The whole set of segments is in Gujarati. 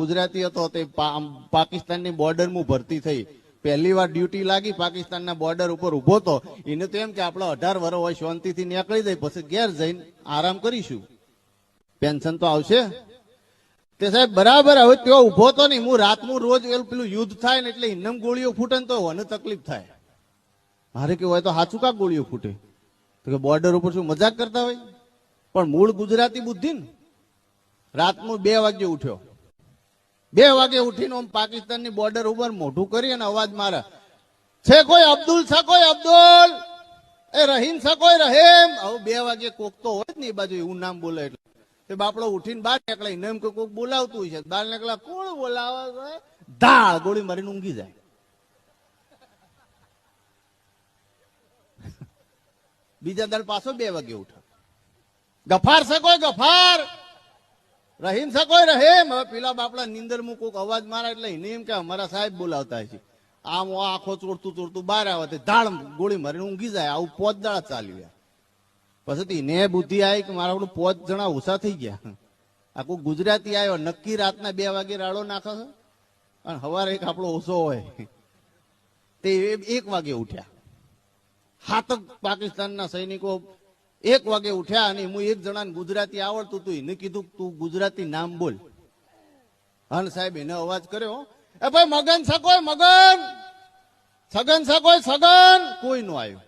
ગુજરાતી હતો તે પાકિસ્તાનની બોર્ડરમાં ભરતી થઈ, પહેલી વાર ડ્યુટી લાગી, પાકિસ્તાનના બોર્ડર ઉપર ઉભો હતો. એને તો એમ કે આપણે 18 વર્ષ હોય શાંતિથી નીકળી જાય, પછી ઘેર જઈને આરામ કરીશું, પેન્શન તો આવશે. તે સાહેબ બરાબર હવે ત્યાં ઉભો તો નહીં, હું રાતનું રોજ પેલું યુદ્ધ થાય ને એટલે ઇન્નમ ગોળીઓ ફૂટે ને તો મને તકલીફ થાય. મારે કેવું હોય તો સાચું કા ગોળીઓ ફૂટે, તો કે બોર્ડર ઉપર શું મજાક કરતા હોય, પણ મૂળ ગુજરાતી બુદ્ધિ ને. રાતનું 2 વાગે ઉઠ્યો, 2 વાગે ઉઠીને આમ પાકિસ્તાનની બોર્ડર ઉપર મોઢું કરી અને અવાજ મારે, છે કોઈ અબ્દુલ, છે કોઈ અબ્દુલ, એ રહીમ છે કોઈ રહીમ. હવે 2 વાગે કોક તો હોય જ ને એ બાજુ, એવું નામ બોલે એટલે તે બાપડો ઉઠીને બહાર નીકળે, એમ કે કોક બોલાવતું હોય છે. બહાર નીકળ્યા, કોણ બોલાવે, ધાળ ગોળી મારીને ઊંઘી જાય. બીજા દાડ પાછો 2 વાગે ઉઠ્યો, ગફાર છે કોઈ ગફાર, રહીમ છે કોઈ રહીમ. હવે પેલા બાપડા નીંદર માં કોઈક અવાજ મારે એટલે એને એમ કે અમારા સાહેબ બોલાવતા છે. આમ આખો ચોરતું ચોરતું બહાર આવે, ધાડ ગોળી મારીને ઊંઘી જાય. આવું 5 દાડા ચાલ્યું. પછી એને બુદ્ધિ આવી કે મારા 5 જણા ઓછા થઈ ગયા. આ કોઈ ગુજરાતી આવ્યો, નક્કી રાતના 2 વાગે રાડો નાખે છે અને સવારે એક આપણો ઓછો હોય. તે 1 વાગે ઉઠ્યા. 7 પાકિસ્તાનના સૈનિકો 1 વાગે ઉઠ્યા અને હું એક જણાને ગુજરાતી આવડતું હતું, એને કીધું તું ગુજરાતી નામ બોલ. હન સાહેબ એને અવાજ કર્યો, એ ભાઈ મગન છે કોઈ મગન, સગન છે કોઈ સગન. કોઈ નો આવ્યું.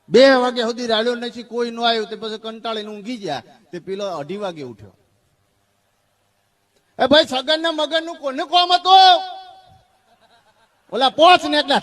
2 વાગ્યા સુધી રાડ્યો નથી, કોઈ નો આવ્યું. તે પછી કંટાળીને ઊંઘી ગયા. તે પેલો 2:30 વાગે ઉઠ્યો, એ ભાઈ સગન ને મગન નું કોને કોમ હતું, ઓલા પોચ ને એટલે